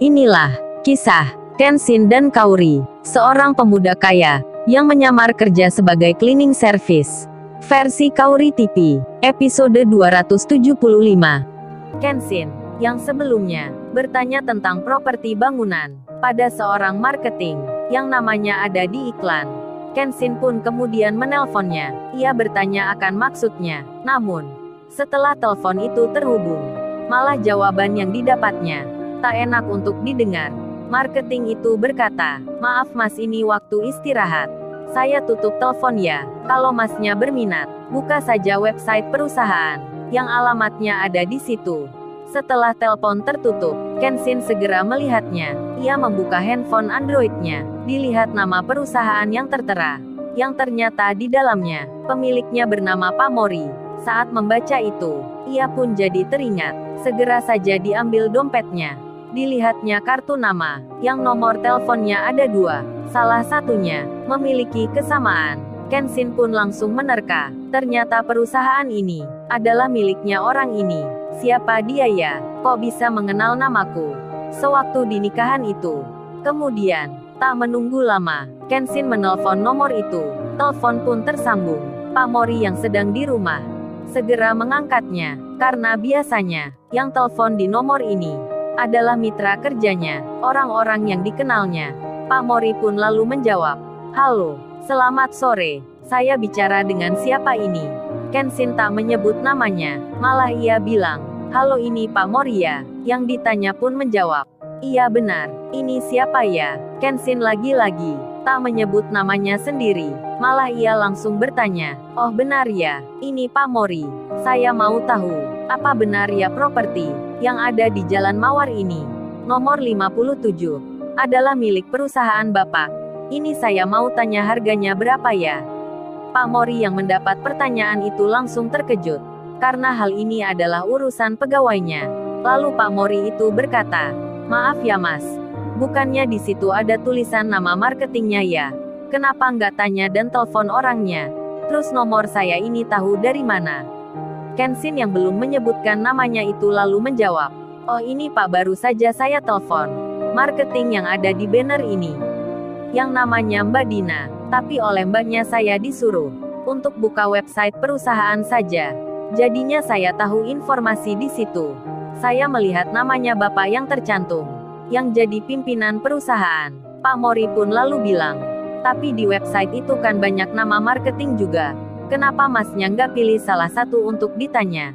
Inilah kisah Kenshin dan Kaori, seorang pemuda kaya yang menyamar kerja sebagai cleaning service. Versi Kaori TV, episode 275. Kenshin, yang sebelumnya bertanya tentang properti bangunan pada seorang marketing yang namanya ada di iklan. Kenshin pun kemudian menelponnya. Ia bertanya akan maksudnya, namun setelah telepon itu terhubung, malah jawaban yang didapatnya tak enak untuk didengar. Marketing itu berkata, "Maaf mas, ini waktu istirahat. Saya tutup telepon ya. Kalau masnya berminat, buka saja website perusahaan yang alamatnya ada di situ." Setelah telepon tertutup, Kenshin segera melihatnya. Ia membuka handphone Android-nya. Dilihat nama perusahaan yang tertera, yang ternyata di dalamnya pemiliknya bernama Pak Mori. Saat membaca itu, ia pun jadi teringat. Segera saja diambil dompetnya. Dilihatnya kartu nama, yang nomor teleponnya ada 2. Salah satunya memiliki kesamaan. Kenshin pun langsung menerka. Ternyata perusahaan ini adalah miliknya orang ini. Siapa dia ya? Kok bisa mengenal namaku? Sewaktu di nikahan itu. Kemudian, tak menunggu lama, Kenshin menelpon nomor itu. Telepon pun tersambung. Pak Mori yang sedang di rumah segera mengangkatnya, karena biasanya yang telepon di nomor ini adalah mitra kerjanya, orang-orang yang dikenalnya. Pak Mori pun lalu menjawab, "Halo, selamat sore. Saya bicara dengan siapa ini?" Kenshin tak menyebut namanya, malah ia bilang, "Halo, ini Pak Mori ya?" Yang ditanya pun menjawab, "Iya benar, ini siapa ya?" Kenshin lagi-lagi tak menyebut namanya sendiri, malah ia langsung bertanya, "Oh benar ya, ini Pak Mori. Saya mau tahu, apa benar ya properti yang ada di Jalan Mawar ini, nomor 57, adalah milik perusahaan Bapak? Ini saya mau tanya harganya berapa ya?" Pak Mori yang mendapat pertanyaan itu langsung terkejut, karena hal ini adalah urusan pegawainya. Lalu Pak Mori itu berkata, "Maaf ya mas, bukannya di situ ada tulisan nama marketingnya ya? Kenapa nggak tanya dan telepon orangnya? Terus nomor saya ini tahu dari mana?" Kenshin yang belum menyebutkan namanya itu lalu menjawab, "Oh ini Pak, baru saja saya telepon marketing yang ada di banner ini, yang namanya Mbak Dina, tapi oleh mbaknya saya disuruh untuk buka website perusahaan saja. Jadinya saya tahu informasi di situ. Saya melihat namanya Bapak yang tercantum, yang jadi pimpinan perusahaan." Pak Mori pun lalu bilang, "Tapi di website itu kan banyak nama marketing juga. Kenapa masnya nggak pilih salah satu untuk ditanya?"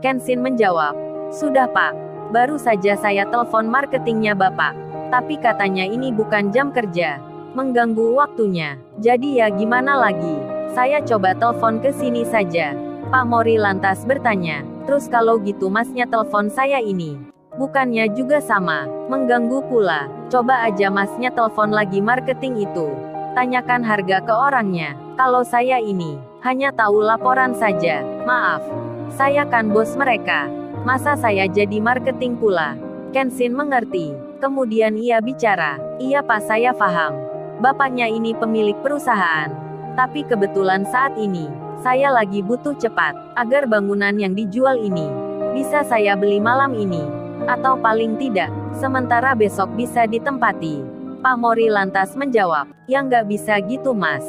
Kenshin menjawab, "Sudah Pak, baru saja saya telepon marketingnya Bapak. Tapi katanya ini bukan jam kerja, mengganggu waktunya. Jadi ya gimana lagi, saya coba telepon ke sini saja." Pak Mori lantas bertanya, "Terus kalau gitu masnya telepon saya ini, bukannya juga sama, mengganggu pula? Coba aja masnya telepon lagi marketing itu. Tanyakan harga ke orangnya. Kalau saya ini hanya tahu laporan saja. Maaf, saya kan bos mereka. Masa saya jadi marketing pula?" Kenshin mengerti. Kemudian ia bicara, "Iya Pak, saya paham. Bapaknya ini pemilik perusahaan. Tapi kebetulan saat ini, saya lagi butuh cepat, agar bangunan yang dijual ini bisa saya beli malam ini. Atau paling tidak, sementara besok bisa ditempati." Pak Mori lantas menjawab, "Ya nggak bisa gitu mas.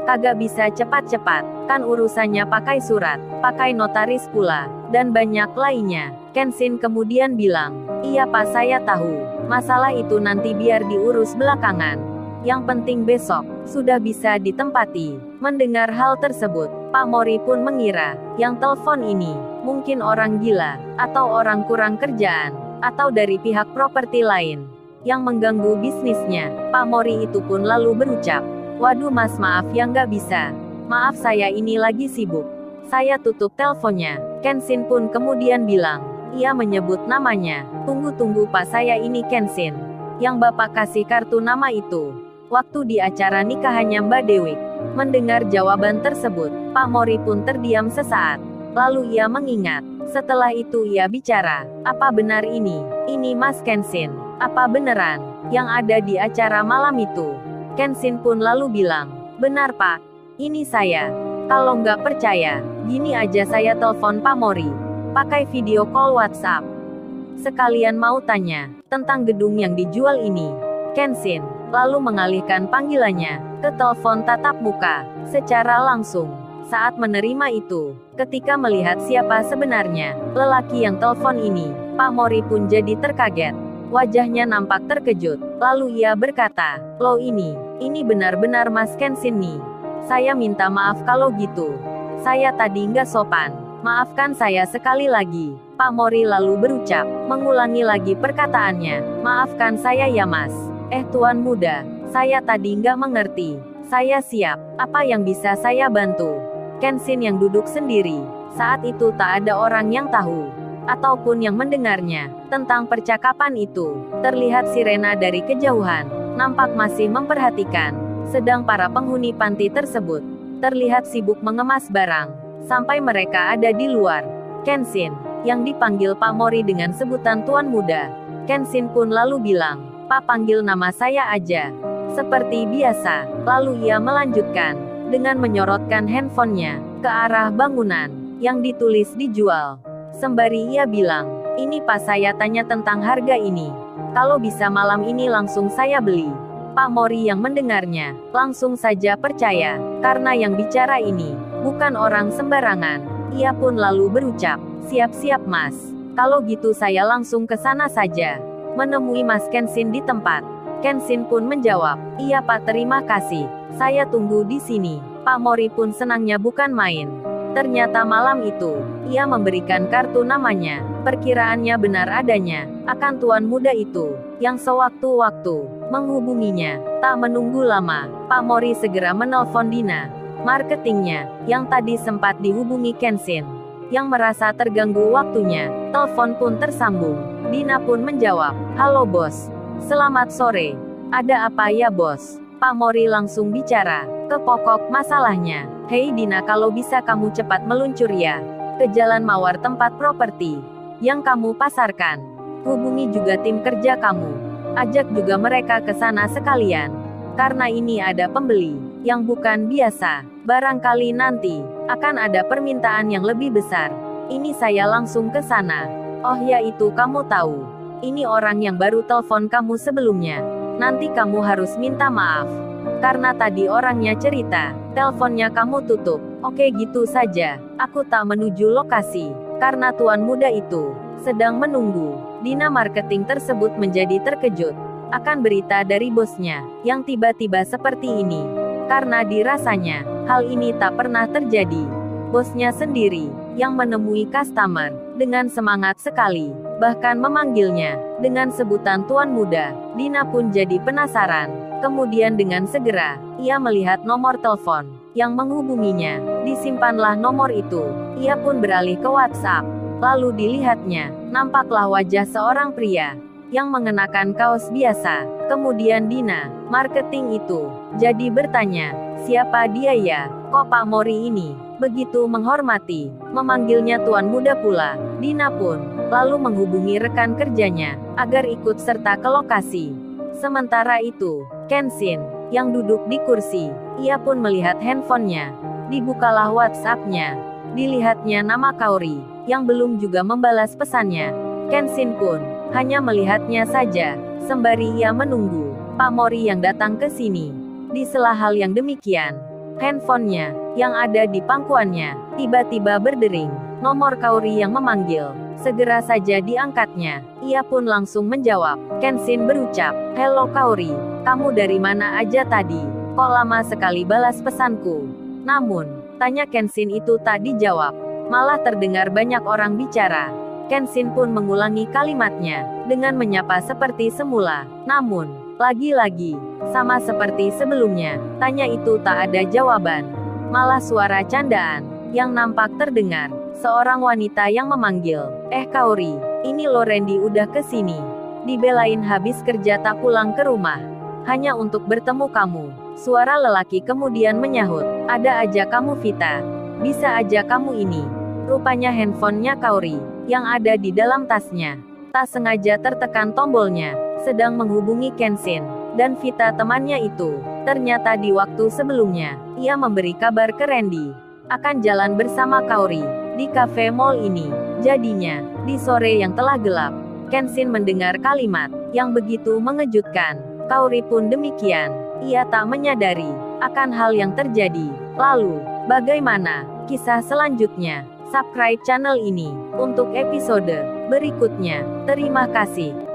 Kagak bisa cepat-cepat, kan urusannya pakai surat, pakai notaris pula, dan banyak lainnya." Kenshin kemudian bilang, "Iya Pak, saya tahu. Masalah itu nanti biar diurus belakangan. Yang penting besok sudah bisa ditempati." Mendengar hal tersebut, Pak Mori pun mengira, yang telepon ini mungkin orang gila, atau orang kurang kerjaan, atau dari pihak properti lain yang mengganggu bisnisnya. Pak Mori itu pun lalu berucap, "Waduh mas, maaf ya nggak bisa. Maaf saya ini lagi sibuk. Saya tutup teleponnya." Kenshin pun kemudian bilang, ia menyebut namanya, "Tunggu-tunggu Pak, saya ini Kenshin, yang Bapak kasih kartu nama itu waktu di acara nikahannya Mbak Dewi." Mendengar jawaban tersebut, Pak Mori pun terdiam sesaat. Lalu ia mengingat. Setelah itu ia bicara, "Apa benar ini Mas Kenshin? Apa beneran yang ada di acara malam itu?" Kenshin pun lalu bilang, "Benar Pak, ini saya. Kalau nggak percaya, gini aja saya telepon Pak Mori, pakai video call WhatsApp." Sekalian mau tanya tentang gedung yang dijual ini. Kenshin lalu mengalihkan panggilannya ke telepon tatap muka secara langsung. Saat menerima itu, ketika melihat siapa sebenarnya lelaki yang telepon ini, Pak Mori pun jadi terkaget. Wajahnya nampak terkejut. Lalu ia berkata, "Loh ini benar-benar Mas Kenshin nih. Saya minta maaf kalau gitu. Saya tadi nggak sopan. Maafkan saya sekali lagi." Pak Mori lalu berucap, mengulangi lagi perkataannya. "Maafkan saya ya Mas. Tuan muda, saya tadi nggak mengerti. Saya siap. Apa yang bisa saya bantu?" Kenshin yang duduk sendiri. Saat itu tak ada orang yang tahu ataupun yang mendengarnya tentang percakapan itu. Terlihat sirena dari kejauhan nampak masih memperhatikan, sedang para penghuni panti tersebut terlihat sibuk mengemas barang sampai mereka ada di luar. Kenshin yang dipanggil Pak Mori dengan sebutan Tuan Muda. Kenshin pun lalu bilang, "Pak, panggil nama saya aja." Seperti biasa, lalu ia melanjutkan dengan menyorotkan handphonenya ke arah bangunan yang ditulis dijual. Sembari ia bilang, "Ini Pak, saya tanya tentang harga ini. Kalau bisa malam ini langsung saya beli." Pak Mori yang mendengarnya langsung saja percaya, karena yang bicara ini bukan orang sembarangan. Ia pun lalu berucap, "Siap-siap Mas. Kalau gitu saya langsung ke sana saja." Menemui Mas Kenshin di tempat. Kenshin pun menjawab, "Iya Pak, terima kasih. Saya tunggu di sini." Pak Mori pun senangnya bukan main. Ternyata malam itu, ia memberikan kartu namanya. Perkiraannya benar adanya akan tuan muda itu, yang sewaktu-waktu menghubunginya. Tak menunggu lama, Pak Mori segera menelpon Dina, marketingnya, yang tadi sempat dihubungi Kenshin. Yang merasa terganggu waktunya, telepon pun tersambung. Dina pun menjawab, "Halo bos. Selamat sore. Ada apa ya bos?" Pak Mori langsung bicara ke pokok masalahnya. "Hei Dina, kalau bisa kamu cepat meluncur ya ke Jalan Mawar tempat properti yang kamu pasarkan. Hubungi juga tim kerja kamu. Ajak juga mereka ke sana sekalian. Karena ini ada pembeli yang bukan biasa. Barangkali nanti akan ada permintaan yang lebih besar. Ini saya langsung ke sana. Oh ya, itu kamu tahu. Ini orang yang baru telepon kamu sebelumnya. Nanti kamu harus minta maaf. Karena tadi orangnya cerita, teleponnya kamu tutup." "Oke, gitu saja. Aku tak menuju lokasi. Karena tuan muda itu sedang menunggu." Dina marketing tersebut menjadi terkejut akan berita dari bosnya, yang tiba-tiba seperti ini. Karena dirasanya, hal ini tak pernah terjadi. Bosnya sendiri yang menemui customer dengan semangat sekali, bahkan memanggilnya dengan sebutan tuan muda. Dina pun jadi penasaran. Kemudian dengan segera, ia melihat nomor telepon yang menghubunginya. Disimpanlah nomor itu. Ia pun beralih ke WhatsApp. Lalu dilihatnya, nampaklah wajah seorang pria yang mengenakan kaos biasa. Kemudian Dina, marketing itu, jadi bertanya, "Siapa dia ya? Kok Pak Mori ini begitu menghormati, memanggilnya tuan muda pula?" Dina pun lalu menghubungi rekan kerjanya agar ikut serta ke lokasi. Sementara itu, Kenshin yang duduk di kursi, ia pun melihat handphonenya. Dibukalah WhatsApp-nya. Dilihatnya nama Kaori yang belum juga membalas pesannya. Kenshin pun hanya melihatnya saja, sembari ia menunggu Pak Mori yang datang ke sini. Di sela hal yang demikian, handphonenya yang ada di pangkuannya tiba-tiba berdering. Nomor Kaori yang memanggil. Segera saja diangkatnya. Ia pun langsung menjawab. Kenshin berucap, "Halo Kaori, kamu dari mana aja tadi? Kok lama sekali balas pesanku?" Namun, tanya Kenshin itu tak dijawab. Malah terdengar banyak orang bicara. Kenshin pun mengulangi kalimatnya dengan menyapa seperti semula. Namun, lagi-lagi, sama seperti sebelumnya, tanya itu tak ada jawaban. Malah suara candaan yang nampak terdengar. Seorang wanita yang memanggil, Kaori, ini lo Randy udah kesini. Dibelain habis kerja tak pulang ke rumah. Hanya untuk bertemu kamu." Suara lelaki kemudian menyahut, "Ada aja kamu Vita. Bisa aja kamu ini." Rupanya handphonenya Kaori yang ada di dalam tasnya. Tak sengaja tertekan tombolnya, sedang menghubungi Kenshin dan Vita temannya itu. Ternyata di waktu sebelumnya, ia memberi kabar ke Randy akan jalan bersama Kaori di cafe mall ini. Jadinya, di sore yang telah gelap, Kenshin mendengar kalimat yang begitu mengejutkan. Kaori pun demikian. Ia tak menyadari akan hal yang terjadi. Lalu, bagaimana kisah selanjutnya? Subscribe channel ini untuk episode berikutnya. Terima kasih.